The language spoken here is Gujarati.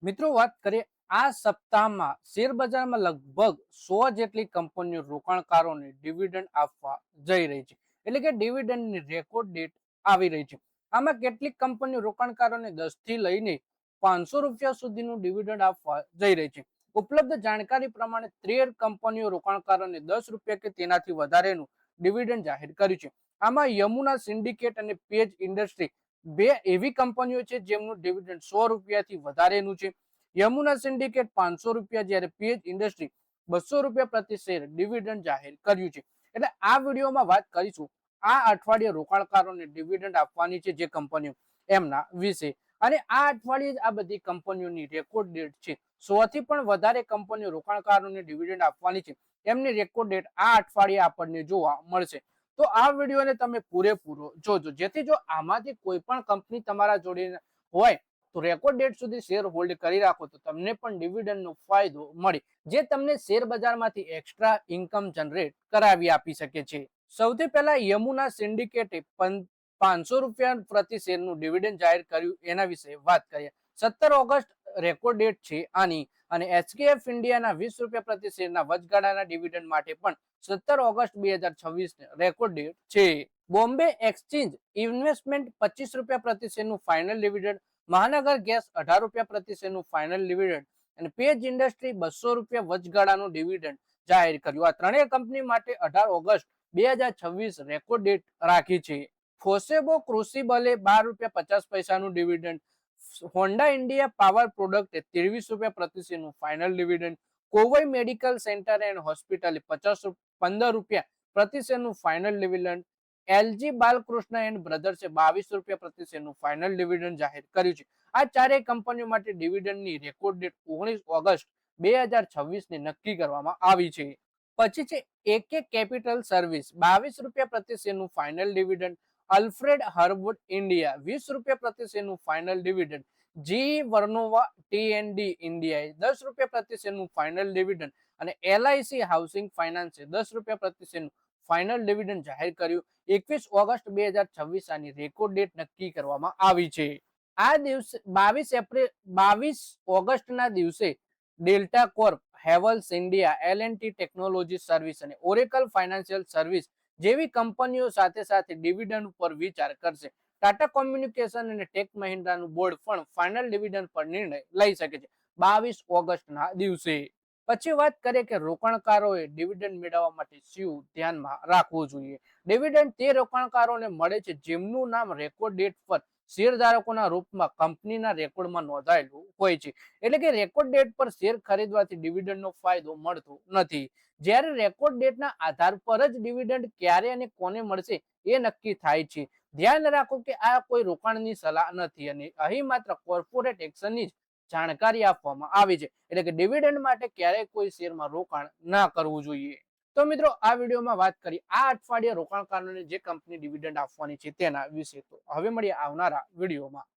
મિત્રો વાત કરીએ આ સપ્તાહમાં શેર બજારમાં લગભગ 100 જેટલી કંપનીઓ રોકાણકારોને ડિવિડન્ડ આપવા જઈ રહી છે. એટલે કે ડિવિડન્ડની રેકોર્ડ ડેટ આવી રહી છે. આમાં કેટલીક કંપનીઓ રોકાણકારોને 10 થી લઈને 500 રૂપિયા સુધીનું ડિવિડન્ડ આપવા જઈ રહી છે. ઉપલબ્ધ જાણકારી પ્રમાણે 13 કંપનીઓ રોકાણકારોને 10 રૂપિયા કે તેનાથી વધારેનું ડિવિડન્ડ જાહેર કર્યું છે. આમાં યમુના સિન્ડિકેટ અને પેજ ઇન્ડસ્ટ્રી બે એવી કંપનીઓ છે જેમનું ડિવિડન્ડ 100 રૂપિયાથી વધારેનું છે. યમુના સિન્ડિકેટ 500 રૂપિયા જ્યારે પેજ ઇન્ડસ્ટ્રી 200 રૂપિયા પ્રતિ શેર ડિવિડન્ડ જાહેર કર્યું છે. એટલે આ વિડીયોમાં વાત કરીશું આ અઠવાડિયે રોકાણકારોને ડિવિડન્ડ આપવાની છે જે કંપનીઓ એમના વિશે. અને આ અઠવાડિયે આ બધી કંપનીઓની રેકોર્ડ ડેટ છે. 100 થી પણ વધારે કંપનીઓ રોકાણકારોને ડિવિડન્ડ આપવાની છે. એમની રેકોર્ડ ડેટ આ અઠવાડિયે આપણને જોવા મળશે. તો આ વિડીયોને તમે પૂરેપૂરો જોજો, જેથી જો આમાંથી કોઈ પણ કંપની તમારા જોડે હોય તો રેકોર્ડ ડેટ સુધી શેર હોલ્ડ કરી રાખો તો તમને પણ ડિવિડન્ડનો ફાયદો મળે, જે તમને શેર બજારમાંથી એક્સ્ટ્રા ઇન્કમ જનરેટ કરાવી આપી શકે છે. સૌથી પહેલા યમુના સિન્ડિકેટે 500 રૂપિયા પ્રતિ શેરનું ડિવિડન્ડ જાહેર કર્યું એના વિશે વાત કરીએ. 17 ઓગસ્ટ રેકોર્ડ ડેટ છે આની. અને એચકેએફ ઇન્ડિયાના 20 રૂપિયા પ્રતિ શેરના વચગાળાના ડિવિડન્ડ માટે પણ 17 ઓગસ્ટ 2026 રેકોર્ડ ડેટ છે. બોમ્બે એક્સચેન્જ ઇન્વેસ્ટમેન્ટ 25 રૂપિયા પ્રતિ શેરનું ફાઇનલ ડિવિડન્ડ, મહાનગર ગેસ 18 રૂપિયા પ્રતિ શેરનું ફાઇનલ ડિવિડન્ડ અને પેજ ઇન્ડસ્ટ્રી 200 રૂપિયા વચગાળાનું ડિવિડન્ડ જાહેર કર્યું. આ ત્રણેય કંપની માટે 18 ઓગસ્ટ 2026 રેકોર્ડ ડેટ રાખી છે. ફોસેબો ક્રુસિબલે 12 રૂપિયા 50 પૈસાનું dividend, Honda India power product 23 રૂપિયા પ્રતિ શેરનું final dividend, Kovai medical centre and હોસ્પિટલે 15 રૂપિયા પ્રતિ શેરનું final dividend, LG Balkrishna and બ્રધર્સે 22 રૂપિયા પ્રતિ શેરનું ફાઇનલ ડિવિડન્ડ જાહેર કર્યું છે. આ ચારેય કંપનીઓ માટે ડિવિડન્ડની રેકોર્ડ ડેટ 19 ઓગસ્ટ 2026 ને નક્કી કરવામાં આવી છે. પછી છે એકે કેપિટલ સર્વિસ 22 રૂપિયા પ્રતિ શેરનું ફાઇનલ ડિવિડન્ડ, અલ્ફ્રેડ હર્બુડ ઇન્ડિયા 20 રૂપિયા પ્રતિ શેરનું ફાઇનલ ડિવિડન્ડ, જી વર્નોવા ટીએનડી ઇન્ડિયાએ 10 રૂપિયા પ્રતિ શેરનું ફાઇનલ ડિવિડન્ડ અને એલઆઈસી હાઉસિંગ ફાઇનાન્સે 10 રૂપિયા પ્રતિ શેરનું ફાઇનલ ડિવિડન્ડ જાહેર કર્યું. 21 ઓગસ્ટ 2026 આની રેકોર્ડ ડેટ નક્કી કરવામાં આવી છે. આ દિવસે 22 ઓગસ્ટના દિવસે Delta Corp, Havells India, L and T technology service અને ઓરેકલ ફાઇનાન્શિયલ સર્વિસ જેવી કંપનીઓ સાથે સાથે ડિવિડન્ડ ઉપર વિચાર કરશે. ટાટા કોમ્યુનિકેશન અને ટેક મહિન્દ્રાનું બોર્ડ પણ ફાઇનલ ડિવિડન્ડ પર નિર્ણય લઈ શકે છે 22 ઓગસ્ટના દિવસે. પછી વાત કરીએ કે રોકાણકારોએ ડિવિડન્ડ મેળવવા માટે શું ધ્યાનમાં રાખવું જોઈએ. ડિવિડન્ડ તે રોકાણકારોને મળે છે જેમનું નામ રેકોર્ડ ડેટ પર શેરધારકોના રૂપમાં કંપનીના રેકોર્ડમાં નોંધાયેલું હોય છે. એટલે કે રેકોર્ડ ડેટ પર શેર ખરીદવાથી ડિવિડન્ડનો ફાયદો મળતો નથી. જ્યારે રેકોર્ડ ડેટના આધાર પર જ ડિવિડન્ડ ક્યારે અને કોને મળશે એ નક્કી થાય છે. ધ્યાન રાખો કે આ કોઈ રોકાણની સલાહ નથી અને અહીં માત્ર કોર્પોરેટ એક્શનની જ જાણકારી આપવામાં આવી છે. એટલે કે ડિવિડન્ડ માટે ક્યારેય કોઈ શેરમાં રોકાણ ના કરવું જોઈએ. તો મિત્રો આ વિડીયોમાં વાત કરી આ અઠવાડિયે રોકાણકારોને જે કંપની ડિવિડન્ડ આપવાની છે તેના વિશે. તો હવે મળીએ આવનારા વિડીયોમાં.